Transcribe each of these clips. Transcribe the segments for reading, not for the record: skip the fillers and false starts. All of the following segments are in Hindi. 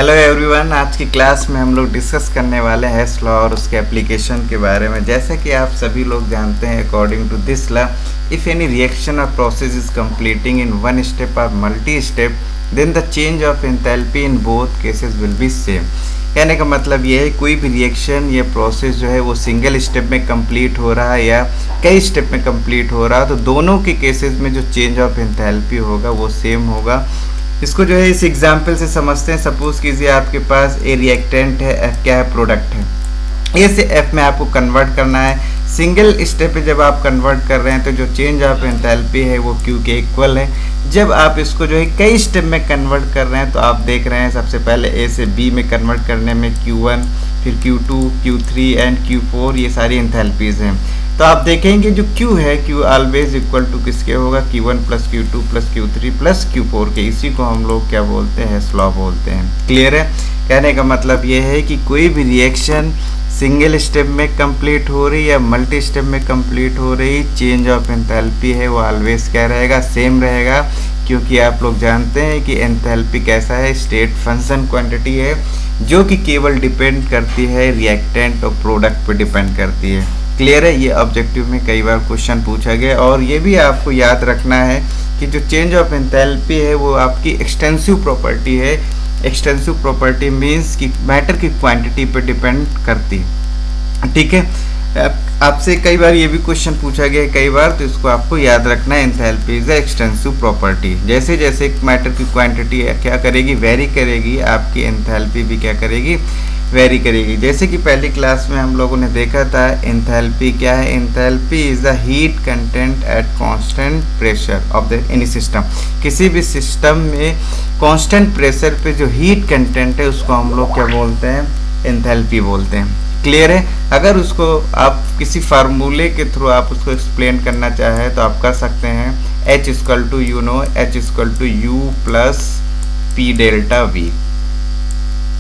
हेलो एवरीवन, आज की क्लास में हम लोग डिस्कस करने वाले हैं हेस लॉ और उसके एप्लीकेशन के बारे में। जैसे कि आप सभी लोग जानते हैं, according to this law, if any reaction or process is completing in one step or multi step, then the change of enthalpy in both cases will be same. कहने का मतलब ये है, कोई भी रिएक्शन या प्रोसेस जो है वो सिंगल स्टेप में कंप्लीट हो रहा है या कई स्टेप में कंप्लीट हो रहा है, तो दोनों के केसेस में जो चेंज ऑफ एंथैल्पी होगा वो सेम होगा। इसको जो है इस एग्जाम्पल से समझते हैं। सपोज कीजिए आपके पास ए रिएक्टेंट है, एफ क्या है, प्रोडक्ट है। ए से एफ में आपको कन्वर्ट करना है। सिंगल स्टेप पे जब आप कन्वर्ट कर रहे हैं तो जो चेंज ऑफ एंथैल्पी है वो क्यू के इक्वल है। जब आप इसको जो है कई स्टेप में कन्वर्ट कर रहे हैं तो आप देख रहे हैं सबसे पहले ए से बी में कन्वर्ट करने में Q1, फिर Q2, Q3 एंड Q4, ये सारी एंथैल्पीज हैं। तो आप देखेंगे जो Q है, Q ऑलवेज इक्वल टू किसके होगा, Q1 plus Q2 plus Q3 plus Q4 के। इसी को हम लोग क्या बोलते हैं, हेस लॉ बोलते हैं। क्लियर है? कहने का मतलब ये है कि कोई भी रिएक्शन सिंगल स्टेप में कंप्लीट हो रही या मल्टी स्टेप में कंप्लीट हो रही, चेंज ऑफ एंथैल्पी है वो ऑलवेज क्या रहेगा, सेम रहेगा। क्योंकि आप लोग जानते हैं कि एंथैल्पी कैसा है, स्टेट फंक्शन क्वांटिटी है जो कि केवल डिपेंड करती है रिएक्टेंट और प्रोडक्ट पे डिपेंड करती है। क्लियर है? ये ऑब्जेक्टिव में कई बार क्वेश्चन पूछा गया। और ये भी आपको याद रखना है कि जो चेंज ऑफ एंथैल्पी है वो आपकी एक्सटेंसिव प्रॉपर्टी है। एक्सटेंसिव प्रॉपर्टी मीन्स कि मैटर की क्वांटिटी पे डिपेंड करती है। ठीक है? आपसे कई बार ये भी क्वेश्चन पूछा गया है कई बार, तो इसको आपको याद रखना है। Enthalpy is extensive property. जैसे जैसे मैटर की क्वांटिटी क्या करेगी, वेरी करेगी, आपकी एंथैल्पी भी क्या करेगी, वेरी करेगी। जैसे कि पहली क्लास में हम लोगों ने देखा था, एंथैल्पी क्या है, enthalpy is the heat content at constant pressure of the any system. किसी भी सिस्टम में कांस्टेंट प्रेशर पे जो हीट कंटेंट है उसको हम लोग क्या बोलते हैं, एंथैल्पी बोलते हैं। क्लियर है? अगर उसको आप किसी फार्मूले के थ्रू आप उसको एक्सप्लेन करना चाहें तो आप कर सकते हैं, H equal to U no, H equal to U plus P delta V.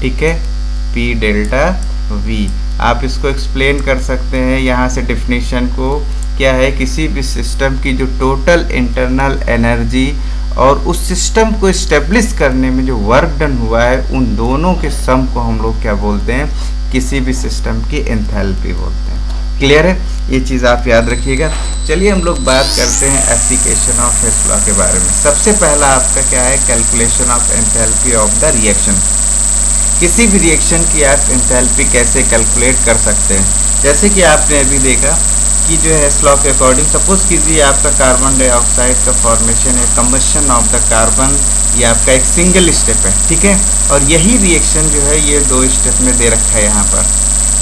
ठीक है? पी डेल्टा वी आप इसको एक्सप्लेन कर सकते हैं। यहाँ से डेफिनेशन को क्या है, किसी भी सिस्टम की जो टोटल इंटरनल एनर्जी और उस सिस्टम को इस्टेब्लिश करने में जो वर्क डन हुआ है, उन दोनों के सम को हम लोग क्या बोलते हैं, किसी भी सिस्टम की एंथैल्पी बोलते हैं। क्लियर है? ये चीज़ आप याद रखिएगा। चलिए हम लोग बात करते हैं एप्लीकेशन ऑफ हेस लॉ के बारे में। सबसे पहला आपका क्या है, calculation of enthalpy of the reaction. किसी भी रिएक्शन की आप एंथैल्पी कैसे कैलकुलेट कर सकते हैं। जैसे कि आपने अभी देखा कि जो है हेस लॉ के अकॉर्डिंग, सपोज कीजिए आपका कार्बन डाइऑक्साइड का फॉर्मेशन है, कंबशन ऑफ द कार्बन, ये आपका एक सिंगल स्टेप है। ठीक है? और यही रिएक्शन जो है ये 2 स्टेप में दे रखा है यहाँ पर।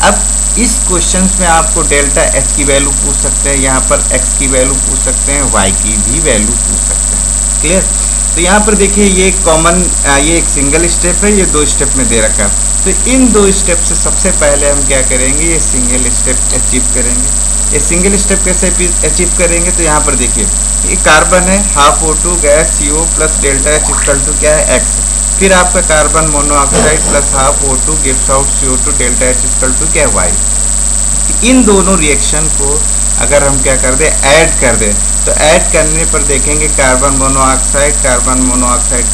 अब इस क्वेश्चन में आपको डेल्टा H की वैल्यू पूछ सकते हैं, यहाँ पर X की वैल्यू पूछ सकते हैं, Y की भी वैल्यू पूछ सकते हैं। क्लियर? तो यहाँ पर देखिए ये कॉमन, ये एक सिंगल स्टेप है, ये 2 स्टेप में दे रखा है। तो इन 2 स्टेप से सबसे पहले हम क्या करेंगे, ये सिंगल स्टेप अचीव करेंगे। ये सिंगल स्टेप कैसे अचीव करेंगे, तो यहाँ पर देखिए ये कार्बन है, half O2 gas CO plus delta H equal to क्या है, X। फिर आपका carbon monoxide plus half O2 gives out CO2 delta H equal to क्या है, Y। इन दोनों रिएक्शन को अगर हम क्या कर दें, ऐड कर दें, तो ऐड करने पर देखेंगे कार्बन मोनोऑक्साइड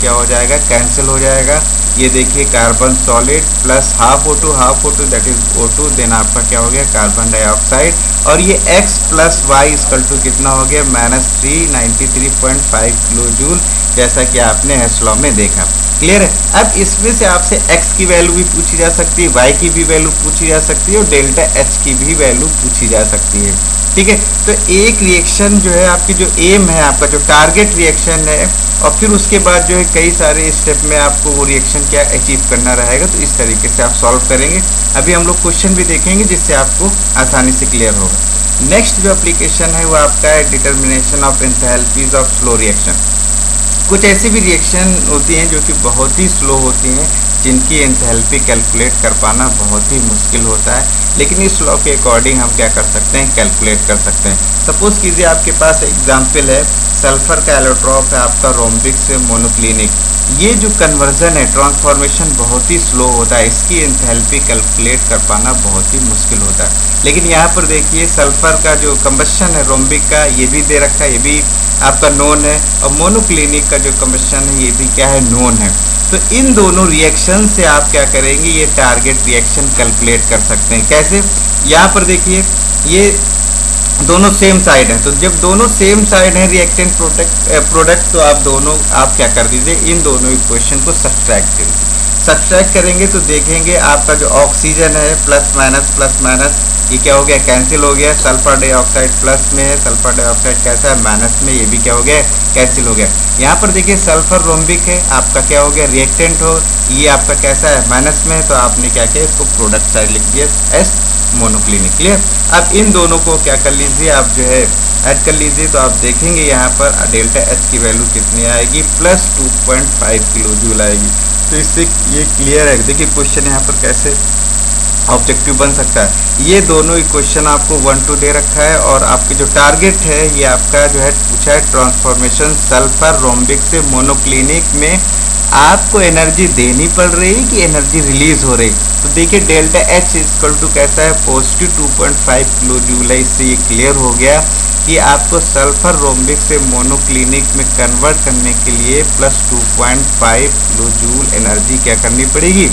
क्या हो जाएगा, कैंसिल हो जाएगा। ये देखिए carbon solid plus half O2 that is O2, then आपका क्या हो गया, कार्बन डाइऑक्साइड। और ये X plus Y equal to कितना हो गया, -393.5 किलो जूल, जैसा कि आपने हेस लॉ में देखा। क्लियर है? अब इसमें से आपसे X की वैल्यू भी पूछी जा सकती है, Y की भी वैल्यू पूछी जा सकती है और डेल्टा H की भी वैल्यू पूछी जा सकती है। ठीक है? तो एक रिएक्शन जो है आपकी, जो एम है आपका, जो टारगेट रिएक्शन है, और फिर उसके बाद जो है कई सारे स्टेप में आपको वो रिएक्शन क्या अचीव करना रहेगा। तो इस तरीके से आप सॉल्व करेंगे। अभी हम लोग क्वेश्चन भी देखेंगे जिससे आपको आसानी से क्लियर होगा। नेक्स्ट जो एप्लीकेशन है वो आपका है determination of enthalpies of slow reaction. कुछ ऐसी भी रिएक्शन होती हैं जो कि बहुत ही स्लो होती हैं, जिनकी एंथैल्पी कैलकुलेट कर पाना बहुत ही मुश्किल होता है, लेकिन इस लॉ के अकॉर्डिंग हम क्या कर सकते हैं, कैलकुलेट कर सकते हैं। सपोज कीजिए आपके पास एग्जाम्पल है, सल्फर का एलोट्रॉप है आपका रोम्बिक से मोनोक्लिनिक। ये जो कन्वर्जन है, ट्रांसफॉर्मेशन बहुत ही स्लो होता है, इसकी एंथैल्पी कैलकुलेट कर पाना बहुत ही मुश्किल होता है। लेकिन यहाँ पर देखिए सल्फर का जो कंबशन है रोम्बिक का, ये भी दे रखा है, ये भी आपका नोन है, और मोनोक्लिनिक का जो कंबशन है ये भी क्या है, नोन है। तो इन दोनों रिएक्शन से आप क्या करेंगे, ये टारगेट रिएक्शन कैलकुलेट कर सकते हैं। कैसे? यहाँ पर देखिए ये दोनों सेम साइड हैं, तो जब दोनों सेम साइड हैं रिएक्टेंट प्रोडक्ट तो आप क्या कर दीजिए, इन दोनों इक्वेशन को सब्सट्रैक्ट कर दीजिए। सब्सट्रैक्ट करेंगे तो देखेंगे आपका जो ऑक्सीजन है प्लस माइनस ये क्या हो गया, कैंसिल हो गया। सल्फर डाइऑक्साइड प्लस में है, सल्फर डाइऑक्साइड कैसा है, माइनस में, ये भी क्या हो गया, कैंसिल हो गया। यहाँ पर देखिए सल्फर रोम्बिक है, आपका क्या हो गया, रिएक्टेंट हो, ये आपका कैसा है, माइनस में है, तो आपने क्या किया, इसको प्रोडक्ट साइड लिख दिया एस मोनोक्लिनिक। क्लियर? अब इन दोनों को क्या कर लीजिए, आप जो है ऐड कर लीजिए, तो आप देखेंगे यहाँ पर डेल्टा एच की वैल्यू कितनी आएगी, प्लस 2.5 किलो जूल आएगी। तो इससे ये क्लियर है। देखिए क्वेश्चन यहाँ पर कैसे ऑब्जेक्टिव बन सकता है। ये दोनों इक्वेशन आपको 1 2 दे रखा है, और आपके जो टारगेट है ये आपका जो है पूछा है ट्रांसफॉर्मेशन सल्फर रोम्बिक से मोनोक्लिनिक में आपको एनर्जी देनी पड़ रही है कि एनर्जी रिलीज हो रही। तो देखिए डेल्टा एच इक्वल टू कैसा है, पॉजिटिव 2.5 किलो जूल है। इससे ये क्लियर हो गया कि आपको सल्फर रोम्बिक से मोनोक्लिनिक में कन्वर्ट करने के लिए प्लस 2.5 किलो जूल एनर्जी क्या करनी पड़ेगी,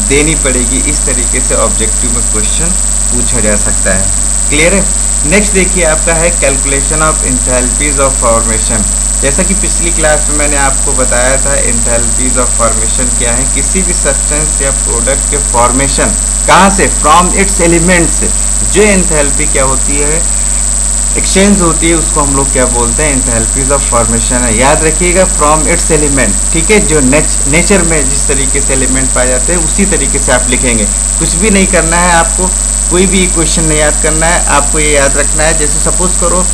देनी पड़ेगी। इस तरीके से ऑब्जेक्टिव में क्वेश्चन पूछा जा सकता है। क्लियर है? नेक्स्ट देखिए आपका है calculation of enthalpies of formation. जैसा कि पिछली क्लास में मैंने आपको बताया था, एंथैल्पीज ऑफ फॉर्मेशन क्या है, किसी भी सब्सटेंस या प्रोडक्ट के फॉर्मेशन कहाँ से, फ्रॉम इट्स एलिमेंट से जो एंथैल्पी क्या होती है, एक्सचेंज होती है, उसको हम लोग क्या बोलते हैं, एंथैल्पीज ऑफ फॉर्मेशन है। याद रखिएगा फ्रॉम इट्स एलिमेंट, ठीक है, जो नेचर में जिस तरीके से एलिमेंट पाए जाते हैं उसी तरीके से आप लिखेंगे। कुछ भी नहीं करना है आपको, कोई भी इक्वेशन नहीं याद करना है, आपको ये याद रखना है। जैसे सपोज करो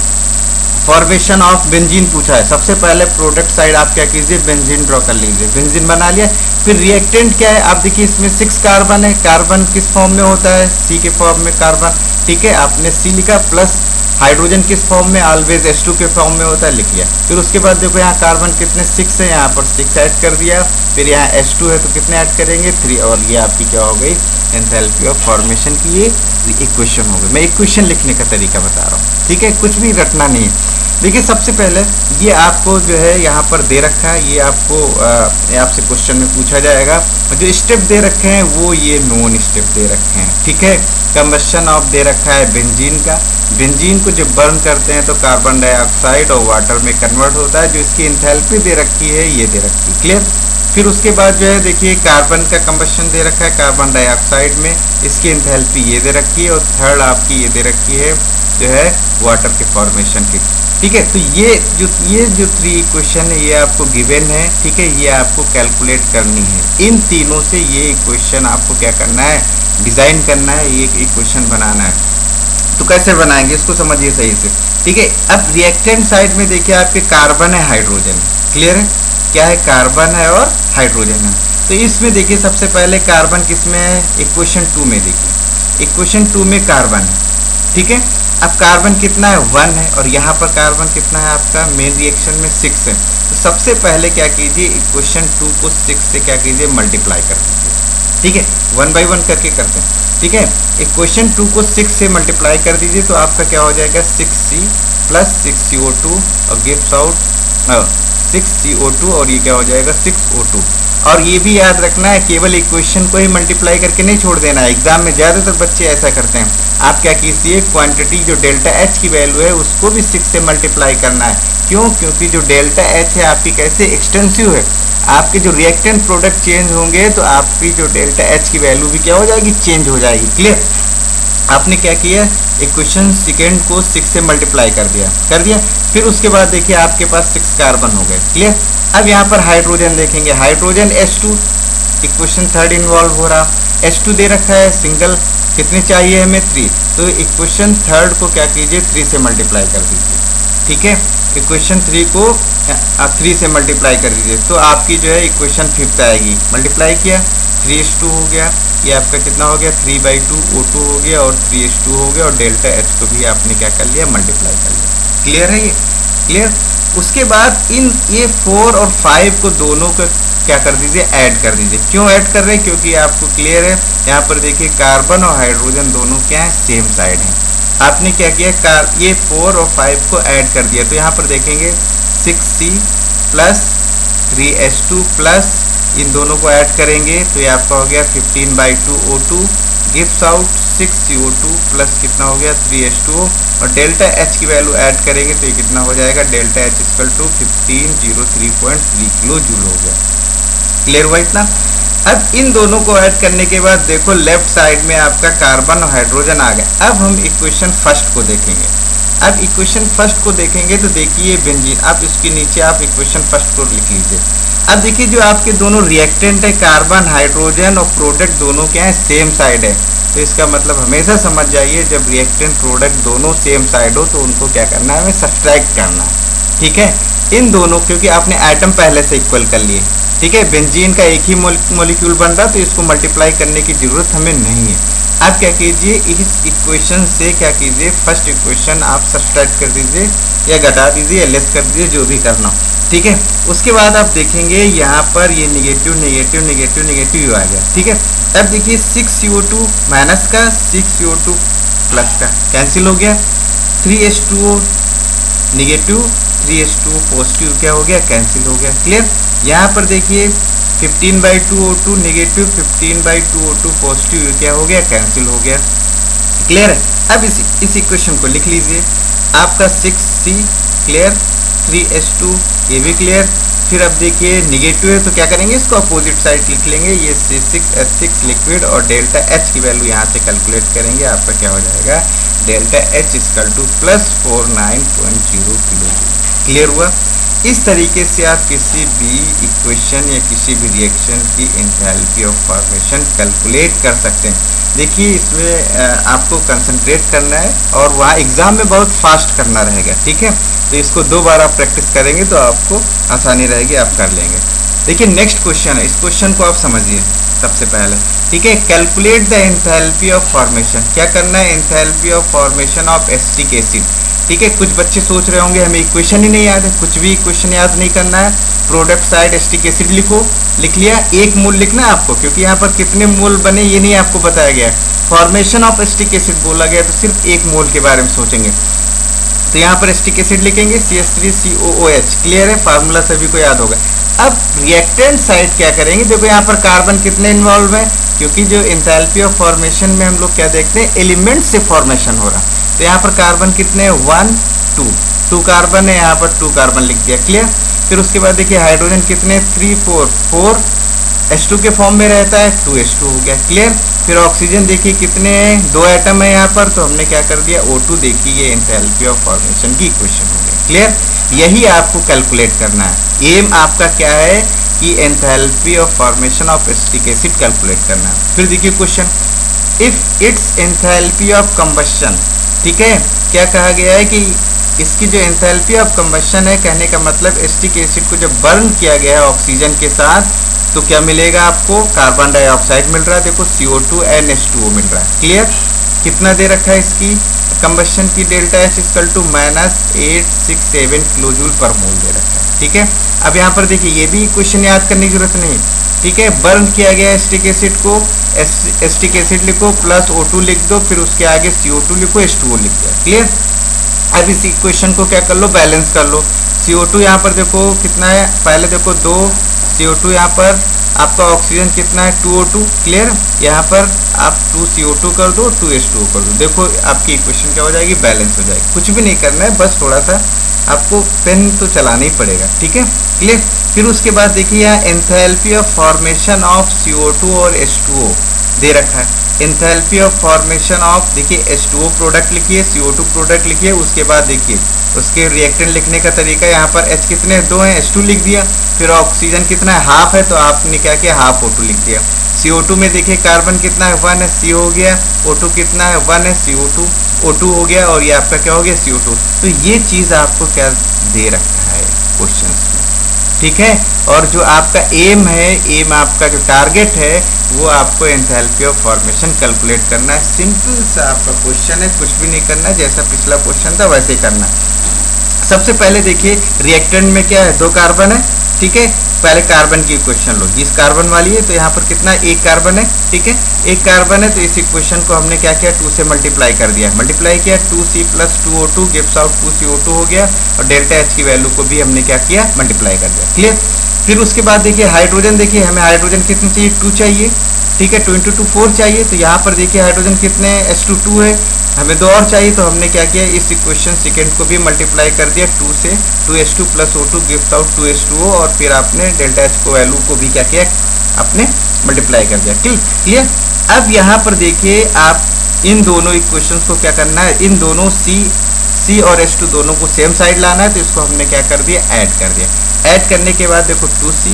फॉर्मेशन ऑफ बेंजीन पूछा है, सबसे पहले प्रोडक्ट साइड आप क्या कीजिए, बेंजीन ड्रॉ कर लीजिए, बेंजीन बना लिया। फिर रिएक्टेंट क्या है, आप देखिए इसमें 6 कार्बन है, कार्बन किस फॉर्म में होता है, सी के फॉर्म में कार्बन, ठीक है, आपने सी लिखा, प्लस हाइड्रोजन किस फॉर्म में, ऑलवेज H2 के फॉर्म में होता है, लिख लिया। फिर उसके बाद देखो यहाँ कार्बन कितने 6 है, यहाँ पर 6 ऐड कर दिया। फिर यहाँ H2 है तो कितने ऐड करेंगे, 3, और ये आपकी क्या हो गई, एंथैल्पी ऑफ फॉर्मेशन की ये इक्वेशन हो गई। मैं इक्वेशन लिखने का तरीका बता रहा हूँ, ठीक है, कुछ भी रटना नहीं है। देखिए सबसे पहले ये आपको जो है यहाँ पर दे रखा है, ये आपको आपसे क्वेश्चन में पूछा जाएगा। जो स्टेप दे रखे हैं वो ये नोन स्टेप दे रखे हैं, ठीक है। कंबशन ऑफ दे रखा है बेंजीन का, बेंजीन को जब बर्न करते हैं तो कार्बन डाइऑक्साइड और वाटर में कन्वर्ट होता है। जो इसकी एंथैल्पी दे रखी है ये दे रखी है, क्लियर। फिर उसके बाद जो है देखिए कार्बन का कंबशन दे रखा है कार्बन डाइऑक्साइड में, इसकी एंथैल्पी ये दे रखी है, और थर्ड आपकी ये दे रखी है जो है वाटर के फॉर्मेशन की, ठीक है। तो ये जो 3 इक्वेशन है ये आपको गिवन है, ठीक है, ये आपको कैलकुलेट करनी है। इन तीनों से ये इक्वेशन आपको क्या करना है, डिज़ाइन करना है, ये इक्वेशन बनाना है। तो कैसे बनाएंगे इसको समझिए सही से, ठीक है। अब रिएक्टेंट साइड में देखिए आपके कार्बन है, हाइड्रोजन है, क्लियर है, क्या है, कार्बन है और हाइड्रोजन है। तो इसमें देखिए सबसे पहले कार्बन किस में है, इक्वेशन 2 में, देखिए इक्वेशन 2 में कार्बन है, ठीक है। अब कार्बन कितना है, 1 है, और यहाँ पर कार्बन कितना है आपका मेन रिएक्शन में 6 है। तो सबसे पहले क्या कीजिए, इक्वेशन 2 को 6 से क्या कीजिए, मल्टीप्लाई कर दीजिए, ठीक है, 1 by 1 करके करते हैं, ठीक है। इक्वेशन 2 को 6 से मल्टीप्लाई कर दीजिए तो आपका क्या हो जाएगा, 6C प्लस 6CO2 और गिव्स आउट 6CO2, और ये क्या हो जाएगा 6O2। और ये भी याद रखना है केवल इक्वेशन को ही मल्टीप्लाई करके नहीं छोड़ देना है। एग्जाम में ज़्यादातर बच्चे ऐसा करते हैं। आप क्या कीजिए, क्वांटिटी जो डेल्टा एच की वैल्यू है उसको भी 6 से मल्टीप्लाई करना है। क्यों? क्योंकि जो डेल्टा एच है आपकी कैसे एक्सटेंसिव है, आपके जो रिएक्टेंट प्रोडक्ट चेंज होंगे तो आपकी जो डेल्टा एच की वैल्यू भी क्या हो जाएगी, चेंज हो जाएगी, क्लियर। आपने क्या किया, इक्वेशन सेकेंड को 6 से मल्टीप्लाई कर दिया। फिर उसके बाद देखिए आपके पास 6 कार्बन हो गए, क्लियर। अब यहाँ पर हाइड्रोजन देखेंगे, hydrogen H2, equation third involve हो रहा, H2 दे रखा है सिंगल, कितने चाहिए हमें, 3। तो इक्वेशन थर्ड को क्या कीजिए, 3 से मल्टीप्लाई कर दीजिए, ठीक है। इक्वेशन 3 को 3 से मल्टीप्लाई कर दीजिए तो आपकी जो है इक्वेशन 5th आएगी। मल्टीप्लाई किया, 3H2 हो गया, ये आपका कितना हो गया, 3/2 O2 हो गया, और 3H2 हो गया, और डेल्टा H को भी आपने क्या कर लिया, मल्टीप्लाई कर लिया। क्लियर है ये, क्लियर। उसके बाद ये 4 और 5 को दोनों को क्या कर दीजिए, ऐड कर दीजिए। क्यों ऐड कर रहे हैं, क्योंकि आपको क्लियर है यहाँ पर देखिए कार्बन और हाइड्रोजन दोनों क्या है, सेम साइड है। आपने क्या किया, ये 4 और 5 को ऐड कर दिया, तो यहाँ पर देखेंगे 6C प्लस 3H2 प्लस इन दोनों को ऐड करेंगे तो ये आपका हो गया 15/2 O2 gives out 6CO2 plus कितना हो गया 3H2O, और डेल्टा H की वैल्यू ऐड करेंगे तो ये कितना हो जाएगा, delta H equal to 1503.3 kilo joule हो गया। क्लियर हुआ इतना। अब इन दोनों को ऐड करने के बाद देखो लेफ्ट साइड में आपका कार्बन और हाइड्रोजन आ गया। अब हम इक्वेशन फर्स्ट को देखेंगे। अब इक्वेशन फर्स्ट को देखेंगे तो देखिए बेंजीन, आप इसके नीचे आप इक्वेशन फर्स्ट को लिख लीजिए। अब देखिए जो आपके दोनों रिएक्टेंट है कार्बन हाइड्रोजन और प्रोडक्ट दोनों क्या है, सेम साइड है। तो इसका मतलब हमेशा समझ जाइए जब रिएक्टेंट प्रोडक्ट दोनों सेम साइड हो तो उनको क्या करना है, हमें सब्सट्रैक्ट करना है। ठीक है, इन दोनों क्योंकि आपने आइटम पहले से इक्वल कर लिए, ठीक है, बेंजीन का एक ही मॉलिक्यूल बन रहा तो इसको मल्टीप्लाई करने की जरूरत हमें नहीं है। आप क्या कीजिए, इस इक्वेशन से क्या कीजिए, फर्स्ट इक्वेशन आप सब्सट्रैक्ट कर दीजिए या घटा दीजिए, लेस कर दीजिए, जो भी करना हो। ठीक है, उसके बाद आप देखेंगे यहाँ पर ये निगेटिव निगेटिव निगेटिव निगेटिव आ गया। ठीक है, अब देखिए 6CO2 माइनस का 6CO2 प्लस का कैंसिल हो गया, 3H2O निगेटिव 3H2O पॉजिटिव क्या हो गया, कैंसिल हो गया। क्लियर। यहाँ पर देखिए 15/2 O2 निगेटिव 15/2 O2 पॉजिटिव क्या हो गया, कैंसिल हो गया। क्लियर है। अब इस इक्वेशन को लिख लीजिए, आपका 6C क्लियर, 3H2 ये भी क्लियर। फिर अब देखिए निगेटिव है तो क्या करेंगे, इसको अपोजिट साइड लिख लेंगे, ये C6H6 लिक्विड और डेल्टा H की वैल्यू यहाँ से कैलकुलेट करेंगे, आपका क्या हो जाएगा, delta H equal two plus 49.0 kilo. Clear हुआ। इस तरीके से आप किसी भी इक्वेशन या किसी भी रिएक्शन की एंथैल्पी ऑफ फॉर्मेशन कैलकुलेट कर सकते हैं। देखिए इसमें आपको कंसंट्रेट करना है और वहाँ एग्ज़ाम में बहुत फास्ट करना रहेगा। ठीक है, तो इसको 2 बार आप प्रैक्टिस करेंगे तो आपको आसानी रहेगी, आप कर लेंगे। देखिए नेक्स्ट क्वेश्चन है, इस क्वेश्चन को आप समझिए सबसे पहले। ठीक है, calculate the enthalpy of formation. क्या करना है, enthalpy of formation of acetic acid. ठीक है, कुछ बच्चे सोच रहे होंगे हमें इक्वेशन ही नहीं याद है, कुछ भी इक्वेशन याद नहीं करना है। प्रोडक्ट साइड एसिटिक एसिड लिखो, लिख लिया, 1 मोल लिखना है आपको, क्योंकि यहाँ पर कितने मोल बने ये नहीं आपको बताया गया है। फॉर्मेशन ऑफ एसिटिक एसिड बोला गया तो सिर्फ 1 मोल के बारे में सोचेंगे। तो यहाँ पर एसिटिक एसिड लिखेंगे CH3COOH। क्लियर है, फार्मूला सभी को याद होगा। अब रिएक्टेंट साइड क्या करेंगे, देखो यहाँ पर कार्बन कितने इन्वॉल्व है, क्योंकि जो एंथैल्पी ऑफ फॉर्मेशन में हम लोग क्या देखते हैं, एलिमेंट से फॉर्मेशन हो रहा। तो यहाँ पर कार्बन कितने हैं, 1 2 कार्बन है, यहाँ पर 2 कार्बन लिख दिया। क्लियर। फिर उसके बाद देखिए हाइड्रोजन कितने, 3 4 H2 के फॉर्म में रहता है, 2H2 हो गया। क्लियर। फिर ऑक्सीजन देखिए कितने हैं, 2 एटम है यहाँ पर, तो हमने क्या कर दिया, O2 देखिए, ये एंथैल्पी ऑफ फॉर्मेशन की इक्वेशन हो गई। क्लियर। यही आपको कैलकुलेट करना है। एम आपका क्या है कि enthalpy of formation of acetic acid calculate करना है। फिर देखिए question, if it's enthalpy of combustion. ठीक है, क्या कहा गया है कि इसकी जो एंथैल्पी ऑफ कंबशन है, कहने का मतलब एसिटिक एसिड को जब बर्न किया गया है ऑक्सीजन के साथ तो क्या मिलेगा आपको, कार्बन डाइऑक्साइड मिल रहा है। देखो CO2 NH2O मिल रहा है। क्लियर। कितना दे रखा है इसकी कंबशन की, delta H equal to -867 kilo joule per mole दे रखा है। ठीक है, अब यहाँ पर देखिए ये भी इक्वेशन याद करने की जरूरत नहीं। ठीक है, बर्न किया गया एसिटिक एसिड को, एसिटिक एसिड लिखो प्लस O2 लिख दो, फिर उसके आगे CO2 लिखो, H2O लिख दिया। क्लियर। अब इस इक्वेशन को क्या कर लो, बैलेंस कर लो। CO2 यहाँ पर देखो कितना है, पहले देखो 2 CO2, यहाँ पर आपका ऑक्सीजन कितना है, 2O2। क्लियर। यहाँ पर आप 2 CO2 कर दो, 2 H2O कर दो, देखो आपकी इक्वेशन क्या हो जाएगी, बैलेंस हो जाएगी। कुछ भी नहीं करना है, बस थोड़ा सा आपको पेन तो चलाना ही पड़ेगा। ठीक है, क्लियर। फिर उसके बाद देखिए यहाँ enthalpy of formation of CO2 और H2O दे रखा है। एंथैल्पी ऑफ फॉर्मेशन ऑफ, देखिए H2O प्रोडक्ट लिखिए, CO2 प्रोडक्ट लिखिए, उसके बाद देखिए उसके रिएक्टेंट लिखने का तरीका, यहाँ पर H कितने 2 हैं, H2 लिख दिया। फिर ऑक्सीजन कितना है, हाफ है, तो आपने क्या किया, हाफ O2 लिख दिया। CO2 में देखिए कार्बन कितना है, 1 है, C हो गया। O2 कितना है, 1 है, CO2 O2 हो गया, और ये आपका क्या हो गया, CO2। तो ये चीज़ आपको क्या दे रखा है क्वेश्चन में। ठीक है, और जो आपका एम है, एम आपका जो टारगेट है, वो आपको एंथैल्पी ऑफ फॉर्मेशन कैलकुलेट करना है। सिंपल सा आपका क्वेश्चन है, कुछ भी नहीं करना है, जैसा पिछला क्वेश्चन था वैसे ही करना है। सबसे पहले देखिए रिएक्टेंट में क्या है, 2 कार्बन है, ठीक है। पहले कार्बन की इक्वेशन लो, इस कार्बन वाली है तो यहाँ पर कितना, 1 कार्बन है, ठीक है। 1 कार्बन है तो इस इक्वेशन को हमने क्या किया, 2 से मल्टीप्लाई कर दिया, मल्टीप्लाई किया 2C + 2O2 gives out 2CO2 हो गया, और डेल्टा H की वैल्यू को भी हमने क्या किया, मल्टीप्लाई कर दिया, क्लियर। फिर उसके बाद देखिए हाइड्रोजन, देखिए हमें हाइड्रोजन कितने चाहिए, 2 चाहिए, ठीक है। 2 × 2 4 चाहिए, तो यहाँ पर देखिए हाइड्रोजन कितने, H2 है, हमें 2 और चाहिए, तो हमने क्या किया, इस इक्वेशन सेकेंड को भी मल्टीप्लाई कर दिया 2 से, 2H2 + O2 gives out 2H2O, और फिर आपने डेल्टा H को वैल्यू को भी क्या किया, आपने मल्टीप्लाई कर दिया, क्लियर। अब यहाँ पर देखिए आप इन दोनों इक्वेशंस को क्या करना है, इन दोनों C और H2 दोनों को सेम साइड लाना है, तो इसको हमने क्या कर दिया, ऐड कर दिया। ऐड करने के बाद देखो 2C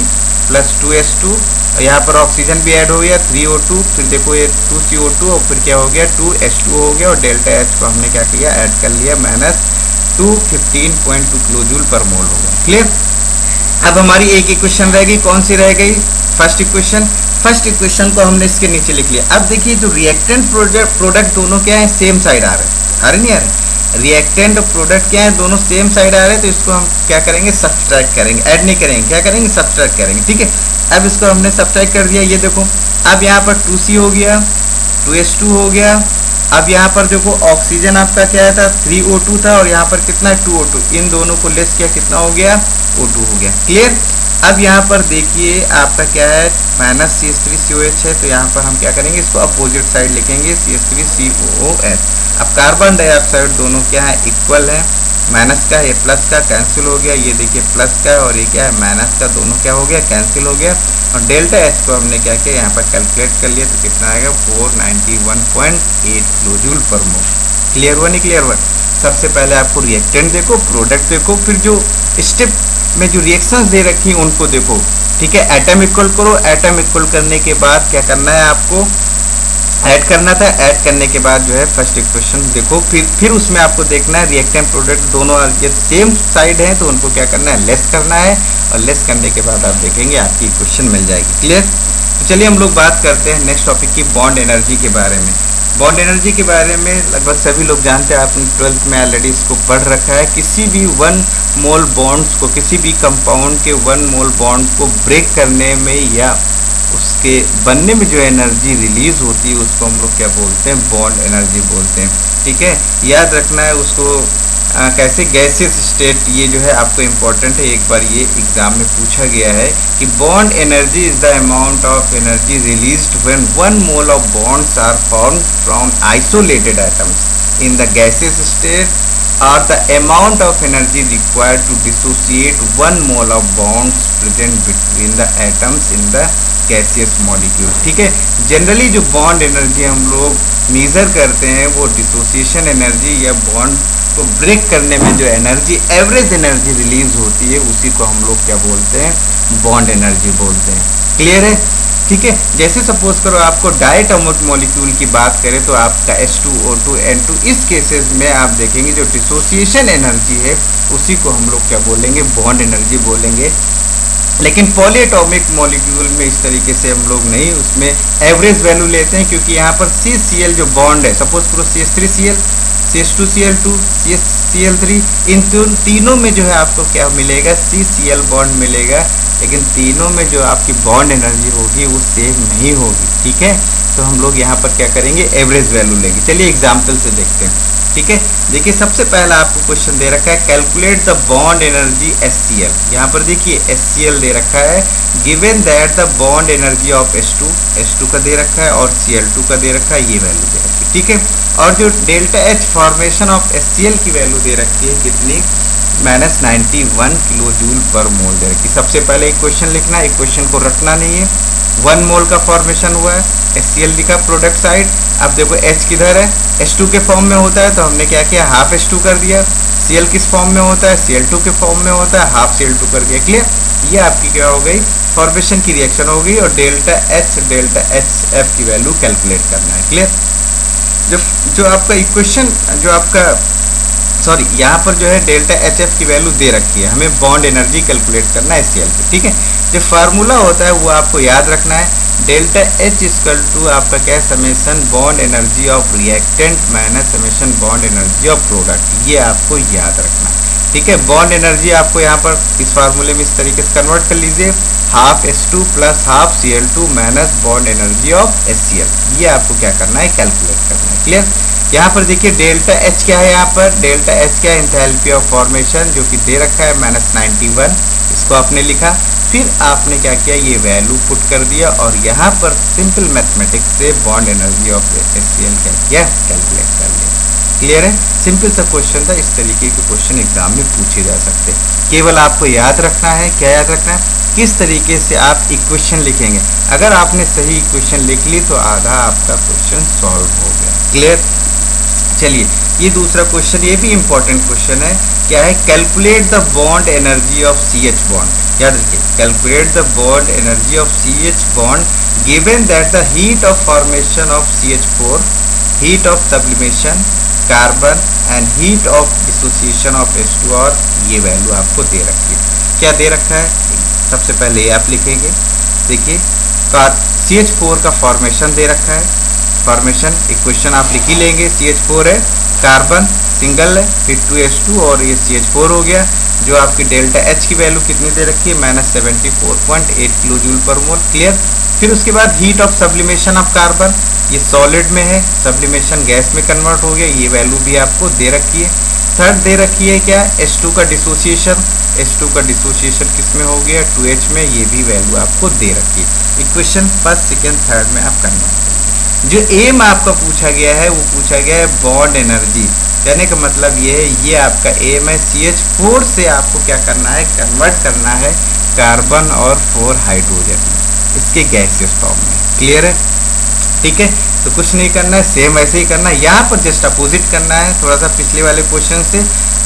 + 2H2, यहाँ पर ऑक्सीजन भी ऐड हो गया 3O2, फिर देखो ये 2CO2 और फिर क्या हो गया 2H2 हो गया, और डेल्टा H को हमने क्या किया, ऐड कर लिया, -215.2 किलोजूल पर मोल हो गया, क्लियर। अब हमारी एक इक्वेशन रह गई, कौन सी रह गई, फर्स्ट इक्वेशन को हमने इसके नीचे लिख लिया। अब देखिए जो रिएक्टेंट प्रोडक्ट दोनों क्या है, सेम साइड आ रहे नहीं आ रहे, रिएक्टेंट और प्रोडक्ट क्या है, दोनों सेम साइड आ रहे हैं, तो इसको हम क्या करेंगे, सब्सट्रैक्ट करेंगे, ऐड नहीं करेंगे, क्या करेंगे, सब्सट्रैक्ट करेंगे, ठीक है। अब इसको हमने सब्सट्रैक्ट कर दिया, ये देखो अब यहाँ पर 2C हो गया, 2H2 हो गया, अब यहाँ पर देखो ऑक्सीजन आपका क्या था, 3O2 था, और यहाँ पर कितना है 2O2, इन दोनों को लेस किया, कितना हो गया, O2 हो गया, क्लियर। अब यहाँ पर देखिए आपका क्या है, -CH3COH है, तो यहाँ पर हम क्या करेंगे, इसको अपोजिट साइड लिखेंगे, CH3COOH। अब कार्बन डाइऑक्साइड दोनों क्या है, इक्वल है, माइनस का ये प्लस का कैंसिल हो गया, ये देखिए प्लस का और ये क्या है माइनस का, दोनों क्या हो गया, कैंसिल हो गया, और डेल्टा H को हमने क्या किया, यहाँ पर कैलकुलेट कर लिया, तो कितना आएगा, 491.8 किलोजूल पर मोल, क्लियर हुआ नहीं, क्लियर हुआ। सबसे पहले आपको रिएक्टेंट देखो, प्रोडक्ट देखो, फिर जो स्टेप में जो रिएक्शंस दे रखी हैं उनको देखो, ठीक है। एटम इक्वल करो, एटम इक्वल करने के बाद क्या करना है, आपको ऐड करना था, ऐड करने के बाद जो है फर्स्ट इक्वेशन देखो, फिर उसमें आपको देखना है रिएक्टेंट प्रोडक्ट दोनों ये सेम साइड है, तो उनको क्या करना है, लेस करना है, और लेस करने के बाद आप देखेंगे आपकी इक्वेशन मिल जाएगी, क्लियर। तो चलिए हम लोग बात करते हैं नेक्स्ट टॉपिक की, बॉन्ड एनर्जी के बारे में। बॉन्ड एनर्जी के बारे में लगभग सभी लोग जानते हैं, आपने 12th में ऑलरेडी इसको पढ़ रखा है। किसी भी 1 मोल बॉन्ड्स को, किसी भी कंपाउंड के 1 मोल बॉन्ड को ब्रेक करने में या उसके बनने में जो एनर्जी रिलीज होती है उसको हम लोग क्या बोलते हैं, बॉन्ड एनर्जी बोलते हैं, ठीक है। याद रखना है उसको कैसे, गैसियस स्टेट, ये जो है आपको इम्पोर्टेंट है, एक बार ये एग्जाम में पूछा गया है कि bond energy is the amount of energy released when 1 mole of bonds are formed from isolated atoms in the gaseous state, or the amount of energy required to dissociate 1 mole of bonds present between the atoms in the gaseous molecule, ठीक है। जनरली जो बॉन्ड एनर्जी हम लोग मेज़र करते हैं वो डिसोसिएशन एनर्जी या बॉन्ड को ब्रेक करने में जो एनर्जी, एवरेज एनर्जी रिलीज होती है, उसी को हम लोग क्या बोलते हैं, बॉन्ड एनर्जी बोलते हैं, क्लियर है, ठीक है। जैसे सपोज करो आपको डायटोमिक मॉलिक्यूल की बात करें तो आपका H2O2 N2, इस केसेस में आप देखेंगे जो डिसोसिएशन एनर्जी है उसी को हम लोग क्या बोलेंगे, बॉन्ड एनर्जी बोलेंगे। लेकिन पॉलीएटॉमिक मॉलिक्यूल में इस तरीके से हम लोग नहीं, उसमें एवरेज वैल्यू लेते हैं, क्योंकि यहाँ पर CCl जो बॉन्ड है, सपोज करो CH3Cl, CH2Cl2, CH3, इन तीनों में जो है आपको क्या मिलेगा, CCl बॉन्ड मिलेगा, लेकिन तीनों में जो आपकी बॉन्ड एनर्जी होगी वो सेम नहीं होगी, ठीक है। तो हम लोग यहाँ पर क्या करेंगे, एवरेज वैल्यू लेंगे। चलिए एग्जाम्पल से देखते हैं, ठीक है। देखिए सबसे पहला आपको क्वेश्चन दे रखा है, calculate the bond energy HCl। यहाँ पर देखिए HCl दे रखा है, given that the bond energy of H2 का दे रखा है और Cl2 का दे रखा है, ये वैल्यू दे रखी है, ठीक है। और जो delta H formation of HCl की वैल्यू दे रखी है कितनी, -91 किलोजूल पर मोल दे रखी। सबसे पहले इक्वेशन लिखना है, इक्वेशन को रखना नहीं है, 1 मोल का फॉर्मेशन हुआ है, HCl लिखा प्रोडक्ट साइड। अब देखो H किधर है, H2 के फॉर्म में होता है, तो हमने क्या किया, हाफ H2 कर दिया। Cl किस फॉर्म में होता है, Cl2 के फॉर्म में होता है, हाफ Cl2 कर दिया, क्लियर। ये आपकी क्या हो गई, फॉर्मेशन की रिएक्शन हो गई, और डेल्टा HF की वैल्यू कैलकुलेट करना है, क्लियर। जो आपका इक्वेशन, जो आपका सॉरी यहाँ पर जो है डेल्टा HF की वैल्यू दे रखी है, हमें बॉन्ड एनर्जी कैलकुलेट करना है HCl पे, ठीक है। जो फार्मूला होता है वो आपको याद रखना है, डेल्टा H इक्वल टू आपका क्या है, summation bond energy of reactant minus summation bond energy of product, ये आपको याद रखना है, ठीक है। बॉन्ड एनर्जी आपको यहाँ पर इस फार्मूले में इस तरीके से कन्वर्ट कर लीजिए, half H2 plus half Cl2 minus bond energy of HCl। ये आपको क्या करना है, कैलकुलेट करना है। क्लियर। यहाँ पर देखिए डेल्टा H क्या है, यहाँ पर डेल्टा H क्या है, एंथैल्पी ऑफ फॉर्मेशन जो कि दे रखा है -91, इसको आपने लिखा। फिर आपने क्या किया, ये वैल्यू पुट कर दिया और यहाँ पर सिंपल मैथमेटिक्स से बॉन्ड एनर्जी ऑफ HCl क्या किया, कैलकुलेट कर लिया। क्लियर है। सिंपल सा क्वेश्चन था, इस तरीके के क्वेश्चन एग्जाम में पूछे जा सकते हैं। केवल आपको याद रखना है, क्या याद रखना है, किस तरीके से आप इक्वेशन लिखेंगे। अगर आपने सही इक्वेशन लिख ली तो आधा आपका क्वेश्चन सॉल्व हो गया। क्लियर। चलिए ये दूसरा क्वेश्चन, ये भी इंपॉर्टेंट क्वेश्चन है। क्या है, calculate the bond energy of CH bond. याद रखिए, calculate the bond energy of CH bond given that the heat of formation of CH4, heat of sublimation carbon and heat of dissociation of H2, और ये वैल्यू आपको दे रखी है। क्या दे रखा है, सबसे पहले ये आप लिखेंगे। देखिए CH4 का फॉर्मेशन दे रखा है, फॉर्मेशन इक्वेशन आप लिख ही लेंगे। CH4 है, कार्बन सिंगल है, फिर 2H2 और ये CH4 हो गया। जो आपकी डेल्टा H की वैल्यू कितनी दे रखी है, -74.8 किलो जूल पर मोल। क्लियर। फिर उसके बाद heat of sublimation of carbon, ये सॉलिड में है, सब्लिमेशन गैस में कन्वर्ट हो गया, ये वैल्यू भी आपको दे रखी है। थर्ड दे रखी है क्या, H2 का डिसोसिएशन, H2 का डिसोसिएशन किस में हो गया, 2H में, ये भी वैल्यू आपको दे रखी है। इक्वेशन फर्स्ट सेकेंड थर्ड में आप कन्वर्ट करेंगे। जो एम आपका पूछा गया है वो पूछा गया है बॉन्ड एनर्जी। कहने का मतलब ये है, ये आपका एम है, CH4 से आपको क्या करना है, कन्वर्ट करना है कार्बन और 4 हाइड्रोजन इसके गैसियस फॉर्म में। क्लियर है। ठीक है, तो कुछ नहीं करना है, सेम वैसे ही करना है। यहाँ पर जस्ट अपोजिट करना है थोड़ा सा पिछले वाले क्वेश्चन से।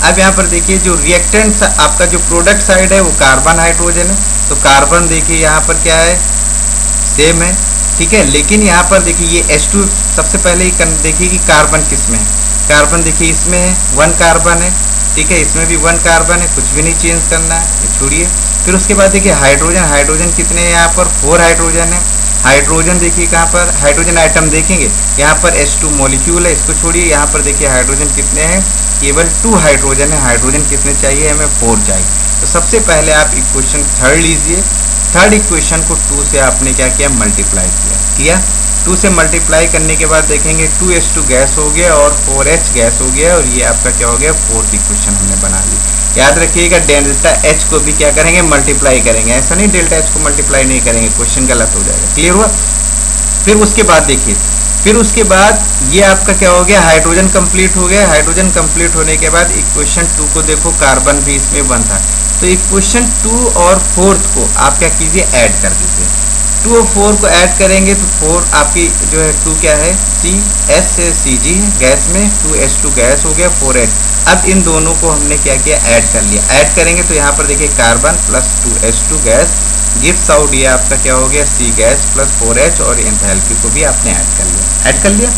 अब यहाँ पर देखिए जो रिएक्टेंट आपका जो प्रोडक्ट साइड है वो कार्बन हाइड्रोजन है, तो कार्बन देखिए यहाँ पर क्या है, सेम है। ठीक है, लेकिन यहाँ पर देखिए ये H2 सबसे पहले ही देखिए कि कार्बन किस में है, कार्बन देखिए इसमें है, 1 कार्बन है। ठीक है, इसमें भी 1 कार्बन है, कुछ भी नहीं चेंज करना है, ये छोड़िए। फिर उसके बाद देखिए हाइड्रोजन, हाइड्रोजन कितने हैं यहाँ पर, 4 हाइड्रोजन है। हाइड्रोजन देखिए कहाँ पर, हाइड्रोजन आइटम देखेंगे यहाँ पर H2 मॉलिक्यूल है, इसको छोड़िए। यहाँ पर देखिए हाइड्रोजन कितने हैं, केवल 2 हाइड्रोजन है। हाइड्रोजन कितने चाहिए हमें, 4 चाहिए। तो सबसे पहले आप इक्वेशन थर्ड लीजिए। थर्ड इक्वेशन को 2 से आपने क्या किया, मल्टीप्लाई किया। 2 से मल्टीप्लाई करने के बाद देखेंगे 2H2 गैस हो गया और 4H गैस हो गया, और ये आपका क्या हो गया, फोर्थ इक्वेशन हमने बना ली। याद रखिएगा डेल्टा H को भी क्या करेंगे, मल्टीप्लाई करेंगे, ऐसा नहीं डेल्टा H को मल्टीप्लाई नहीं करेंगे, क्वेश्चन गलत हो जाएगा। क्लियर हुआ। फिर उसके बाद देखिए, फिर उसके बाद ये आपका क्या हो गया, हाइड्रोजन कंप्लीट हो गया। हाइड्रोजन कंप्लीट होने के बाद इक्वेशन 2 को देखो, कार्बन भी इसमें 1 था, तो इक्वेशन 2 और 4 को आप क्या कीजिए, ऐड कर दीजिए। 2 और 4 को ऐड करेंगे तो 4 आपकी जो है 2 क्या है, CS से Cg है गैस में, 2H2 गैस हो गया, 4H। अब इन दोनों को हमने क्या किया, ऐड कर लिया। ऐड करेंगे तो यहाँ पर देखिए carbon plus 2H2 gas gives out, ये आपका क्या हो गया, C गैस प्लस 4H, और एंथैल्पी को भी आपने ऐड कर लिया। ऐड कर लिया।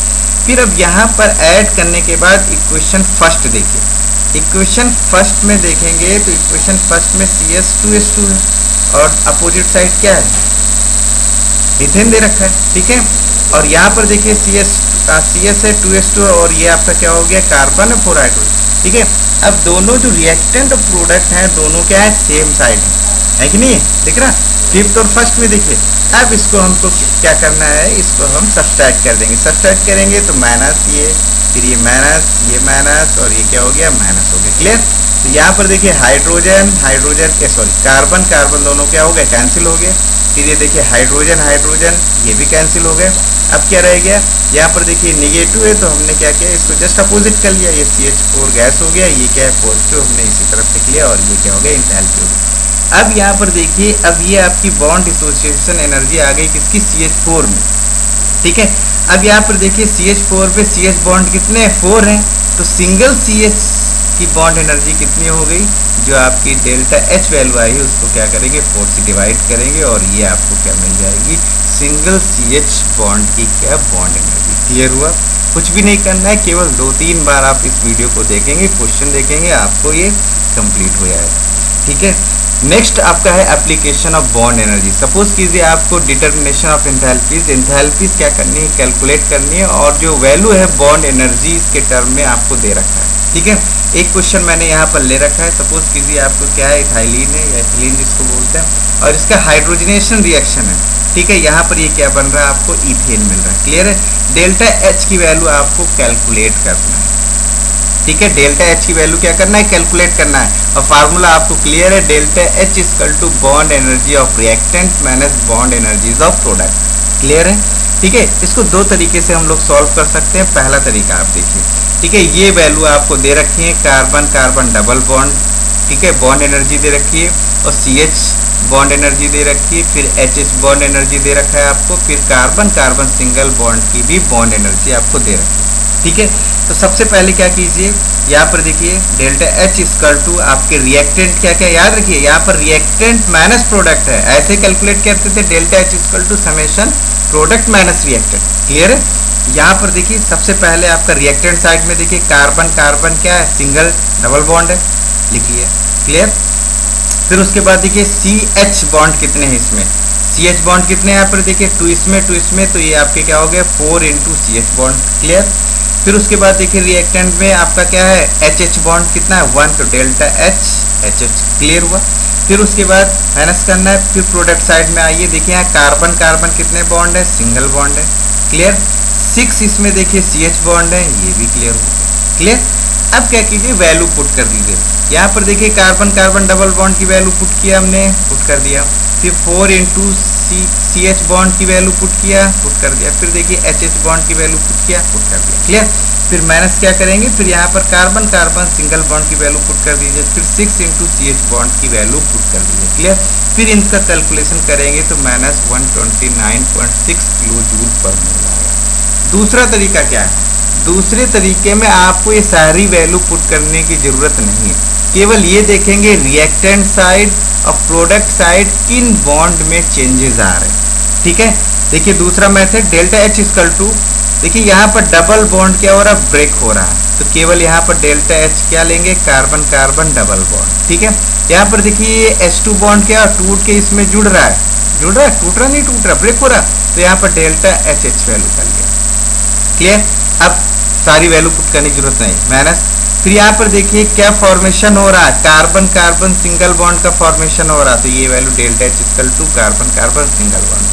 फिर अब यहाँ पर ऐड करने के बाद इक्वेशन फर्स्ट देखिए, इक्वेशन फर्स्ट में देखेंगे तो इक्वेशन फर्स्ट में CS2H2 है, और अपोजिट साइड क्या है, इथेन दे रखा है। ठीक है, और यहाँ पर देखिए CS है 2H2, और ये आपका क्या हो गया, कार्बन है 4 हाइड्रोजन। ठीक है, अब दोनों जो रिएक्टेंट प्रोडक्ट हैं दोनों क्या है, सेम साइड है कि नहीं, देख रहा। फिफ्थ और फर्स्ट में देखिए, अब इसको हमको क्या करना है, इसको हम सब्सट्रैक्ट कर देंगे। सब्सट्रैक्ट करेंगे तो माइनस ये, फिर ये माइनस, और ये क्या हो गया, माइनस हो गया। क्लियर। तो यहाँ पर देखिए हाइड्रोजन के कार्बन दोनों क्या हो गए, कैंसिल हो गए। फिर ये देखिए हाइड्रोजन ये भी कैंसिल हो गए। अब क्या रह गया, यहाँ पर देखिए नेगेटिव है तो हमने क्या किया, इसको जस्ट अपोजिट कर लिया। ये CH4 गैस हो गया, ये क्या है, पॉजिटिव, हमने इसी तरफ लिख लिया, और ये क्या हो गया, एंथैल्पी हो गई। अब यहाँ पर देखिए, अब ये आपकी बॉन्ड डिसोसिएशन एनर्जी आ गई किसकी, CH4 में। ठीक है, अब यहाँ पर देखिए CH4 पे CH बॉन्ड कितने हैं, 4 हैं, तो सिंगल CH की बॉन्ड एनर्जी कितनी हो गई, जो आपकी डेल्टा H वैल्यू आई है उसको क्या करेंगे, 4 से डिवाइड करेंगे, और ये आपको क्या मिल जाएगी, सिंगल CH बॉन्ड की क्या बॉन्ड एनर्जी। क्लियर हुआ। कुछ भी नहीं करना है, केवल 2-3 बार आप इस वीडियो को देखेंगे, क्वेश्चन देखेंगे, आपको ये कंप्लीट हो जाएगा। ठीक है, नेक्स्ट आपका है application of bond energy. Suppose कीजिए आपको डिटर्मिनेशन ऑफ एंथैल्पीज क्या करनी है, कैलकुलेट करनी है, और जो वैल्यू है बॉन्ड एनर्जी के टर्म में आपको दे रखा है। ठीक है। एक क्वेश्चन मैंने यहाँ पर ले रखा है, सपोज कीजिए आपको क्या है, इथाइलिन है या एथिलीन जिसको बोलते हैं, और इसका हाइड्रोजनेशन रिएक्शन है, ठीक है। यहाँ पर ये क्या बन रहा है, आपको इथेन मिल रहा है, क्लियर है। डेल्टा एच की वैल्यू आपको कैलकुलेट करना है, ठीक है। डेल्टा एच की वैल्यू क्या करना है, कैलकुलेट करना है, और फार्मूला आपको क्लियर है, delta H equal to bond energy of reactant minus bond energies of product, clear है, ठीक है। इसको दो तरीके से हम लोग सॉल्व कर सकते हैं। पहला तरीका आप देखिए, ठीक है, ये वैल्यू आपको दे रखी है, कार्बन कार्बन डबल बॉन्ड, ठीक है, बॉन्ड एनर्जी दे रखी है, और CH बॉन्ड एनर्जी दे रखी है, फिर HH बॉन्ड एनर्जी दे रखा है आपको, फिर कार्बन कार्बन सिंगल बॉन्ड की भी बॉन्ड एनर्जी आपको दे रखी है, ठीक है। तो सबसे पहले क्या कीजिए, यहाँ पर देखिए डेल्टा एच इक्वल टू आपके रिएक्टेंट क्या क्या याद रखिए, यहाँ पर रिएक्टेंट माइनस प्रोडक्ट है, ऐसे कैलकुलेट करते थे, delta H equal to summation product minus reactant, clear है। यहाँ पर देखिए सबसे पहले आपका रिएक्टेंट साइड में देखिए कार्बन कार्बन क्या है, सिंगल डबल बॉन्ड है, लिखिए, क्लियर। फिर उसके बाद देखिए CH बॉन्ड कितने हैं इसमें, CH बॉन्ड कितने हैं यहाँ पर देखिए, 2 इसमें, तो ये आपके क्या हो गया 4 × CH बॉन्ड, क्लियर। फिर उसके बाद देखिए रिएक्टेंट में आपका क्या है, HH बॉन्ड कितना है 1, तो डेल्टा H HH, क्लियर हुआ। फिर उसके बाद माइनस करना है, फिर प्रोडक्ट साइड में आइए, देखिए यहाँ कार्बन कार्बन कितने बॉन्ड है, सिंगल बॉन्ड है, क्लियर। 6 इसमें देखिए CH बॉन्ड है, ये भी क्लियर हो गया, क्लियर। अब क्या कीजिए, वैल्यू पुट कर दीजिए, यहाँ पर देखिए कार्बन कार्बन डबल बॉन्ड की वैल्यू पुट किया हमने, पुट कर दिया। फिर 4 × CH बॉन्ड की वैल्यू पुट किया, पुट कर दिया। फिर देखिए HH बॉन्ड की वैल्यू पुट किया, पुट कर दिया, क्लियर। फिर माइनस क्या करेंगे, फिर यहाँ पर कार्बन कार्बन सिंगल बॉन्ड की वैल्यू पुट कर दीजिए, फिर 6 × CH बॉन्ड की वैल्यू पुट कर दीजिए, क्लियर। फिर इनका कैलकुलेशन करेंगे तो माइनस 129.6 किलो जूल पर मोल आएगा। दूसरा तरीका क्या है, दूसरे तरीके में आपको ये सारी वैल्यू पुट करने की ज़रूरत नहीं है, केवल ये देखेंगे रिएक्टेंट साइड और प्रोडक्ट साइड किन बॉन्ड में चेंजेस आ रहे हैं, ठीक है। देखिए दूसरा method delta H equal to, देखिए यहाँ पर डबल बॉन्ड क्या हो रहा है, ब्रेक हो रहा है, तो केवल यहाँ पर डेल्टा एच क्या लेंगे, कार्बन कार्बन डबल बॉन्ड, ठीक है। यहाँ पर देखिए ये H2 बॉन्ड क्या टूट के इसमें जुड़ रहा है, टूट रहा नहीं टूट रहा, ब्रेक हो रहा, तो यहाँ पर डेल्टा HH वैल्यू कर लिया, क्लियर। अब सारी वैल्यू पुट करने की जरूरत नहीं, माइनस। फिर यहाँ पर देखिए क्या फॉर्मेशन हो रहा है, कार्बन कार्बन सिंगल बॉन्ड का फॉर्मेशन हो रहा है, तो ये value delta H equal to carbon carbon single bond,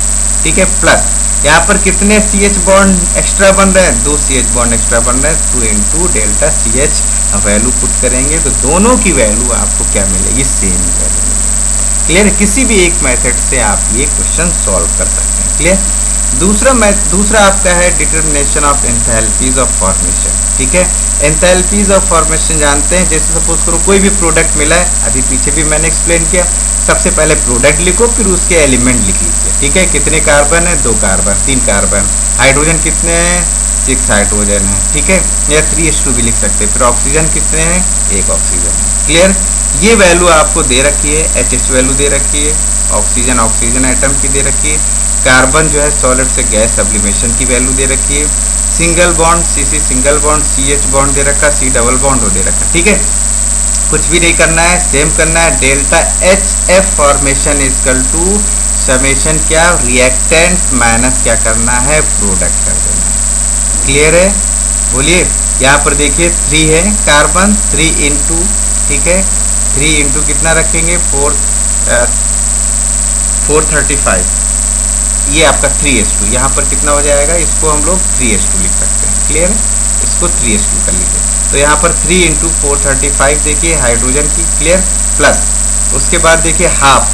ठीक है, प्लस यहाँ पर कितने CH बॉन्ड एक्स्ट्रा बन रहे हैं, 2 CH बॉन्ड एक्स्ट्रा बन रहे हैं, 2 × डेल्टा CH वैल्यू पुट करेंगे तो दोनों की वैल्यू आपको क्या मिलेगी, सेम वैल्यू मिलेगी, क्लियर। किसी भी एक मेथड से आप ये क्वेश्चन सॉल्व कर सकते हैं, क्लियर। दूसरा आपका है determination of enthalpies of formation, ठीक है। एंथैल्पीज ऑफ फॉर्मेशन जानते हैं, जैसे सपोज करो कोई भी प्रोडक्ट मिला है, अभी पीछे भी मैंने एक्सप्लेन किया, सबसे पहले प्रोडक्ट लिखो, फिर उसके एलिमेंट लिख लीजिए, ठीक है। कितने कार्बन है, 2 कार्बन, 3 कार्बन, हाइड्रोजन कितने हैं, 6 हाइड्रोजन है, ठीक है, या 3:2 भी लिख सकते हैं। फिर ऑक्सीजन कितने हैं, 1 ऑक्सीजन है, क्लियर। ये वैल्यू आपको दे रखी है, HH वैल्यू दे रखी है, ऑक्सीजन एटम की दे रखी है, कार्बन जो है सॉलिड से गैस सब्लिमेशन की वैल्यू दे रखी है, single bond CC single bond, CH bond दे रखा, C डबल बॉन्ड दे रखा, ठीक है। कुछ भी नहीं करना है, सेम करना है, delta HF formation equal to summation क्या, रिएक्टेंट माइनस क्या करना है, प्रोडक्ट कर देना है, क्लियर है। बोलिए यहाँ पर देखिए 3 है कार्बन, 3 × ठीक है, 3 × कितना रखेंगे, 435, ये आपका 3:2, यहाँ पर कितना हो जाएगा, इसको हम लोग 3:2 लिख सकते हैं, क्लियर है। इसको 3:2 कर लीजिए, तो यहाँ पर 3 × 435 देखिए हाइड्रोजन की, क्लियर, प्लस उसके बाद देखिए हाफ,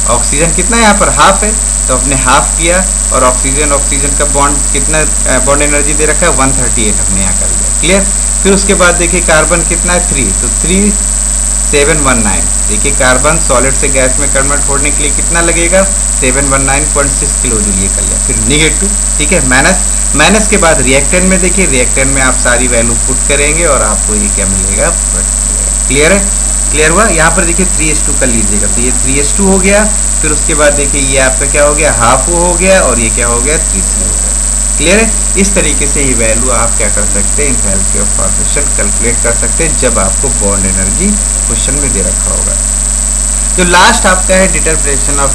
ऑक्सीजन कितना है यहाँ पर, हाफ है, तो अपने हाफ किया, और ऑक्सीजन का बॉन्ड कितना बॉन्ड एनर्जी दे रखा है, 138 अपने यहाँ कर लिया, क्लियर। फिर उसके बाद देखिए कार्बन कितना है, 3, तो 3719, देखिए कार्बन सॉलिड से गैस में कन्वर्ट होने के लिए कितना लगेगा, 719.6 किलो जूल, ये कर लिया। फिर निगेटिव, ठीक है, माइनस के बाद रिएक्टेंट में देखिए, रिएक्टेंट में आप सारी वैल्यू पुट करेंगे और आपको ये क्या मिलेगा, क्लियर है। क्लियर हुआ, यहाँ पर देखिए 3:2 कर लीजिएगा, तो ये 3:2 हो गया। फिर उसके बाद देखिए ये आपका क्या हो गया, हाफ हो गया, और ये क्या हो गया, 3C हो गया, क्लियर है। इस तरीके से ये वैल्यू आप क्या कर सकते हैं, एंथैल्पी ऑफ फॉर्मेशन कैलकुलेट कर सकते हैं जब आपको बॉन्ड एनर्जी क्वेश्चन में दे रखा होगा। जो लास्ट आपका है डिटरमिनेशन ऑफ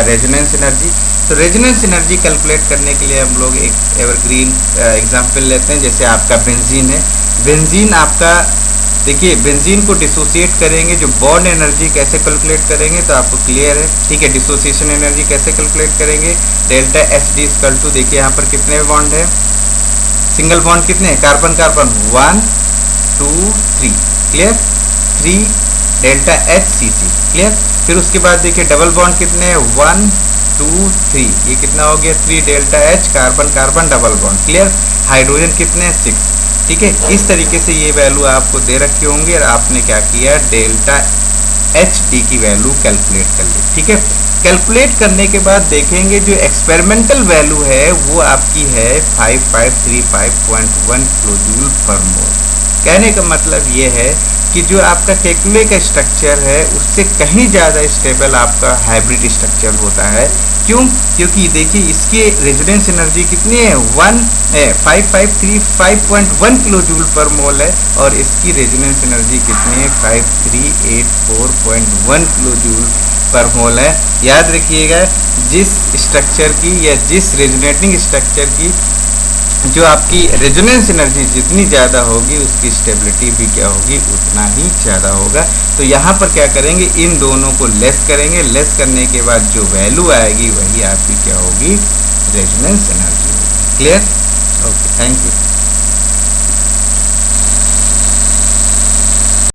रेजोनेंस एनर्जी, तो रेजोनेंस एनर्जी कैलकुलेट करने के लिए हम लोग एक एवरग्रीन एग्जांपल लेते हैं, जैसे आपका बेंजीन है। बेंजीन आपका देखिए बेंजीन को डिसोसिएट करेंगे, जो बॉन्ड एनर्जी कैसे कैलकुलेट करेंगे तो आपको क्लियर है, ठीक है। डिसोसिएशन एनर्जी कैसे कैलकुलेट करेंगे, delta H D equal to, देखिए यहाँ पर कितने बॉन्ड है, सिंगल बॉन्ड कितने हैं, carbon carbon 1 2 3, clear, 3 delta H C C, clear. फिर उसके बाद देखिए डबल बॉन्ड कितने हैं, 1 2 3, ये कितना हो गया, 3 delta H, carbon carbon double bond, clear. Hydrogen कितने हैं, 6, ठीक है। इस तरीके से ये वैल्यू आपको दे रखी होंगी और आपने क्या किया, डेल्टा एच डी की वैल्यू कैलकुलेट कर ली, ठीक है। कैलकुलेट करने के बाद देखेंगे जो एक्सपेरिमेंटल वैल्यू है वो आपकी है 5535.1 किलोजूल पर मोल। कहने का मतलब ये है कि जो आपका केकुले का स्ट्रक्चर है उससे कहीं ज़्यादा स्टेबल आपका हाइब्रिड स्ट्रक्चर होता है। क्यों? क्योंकि देखिए इसकी रेजोनेंस एनर्जी कितनी है, 5535.1 किलोजूल पर मोल है और इसकी रेजोनेंस एनर्जी कितनी है, 5384.1 किलोजूल पर मोल है। याद रखिएगा जिस स्ट्रक्चर की या जिस रेजोनेटिंग स्ट्रक्चर की जो आपकी रेजोनेंस एनर्जी जितनी ज़्यादा होगी उसकी स्टेबिलिटी भी क्या होगी, उतना ही ज़्यादा होगा। तो यहाँ पर क्या करेंगे, इन दोनों को लेस करेंगे, लेस करने के बाद जो वैल्यू आएगी वही आपकी क्या होगी, रेजोनेंस एनर्जी होगी। क्लियर? Okay, thank you.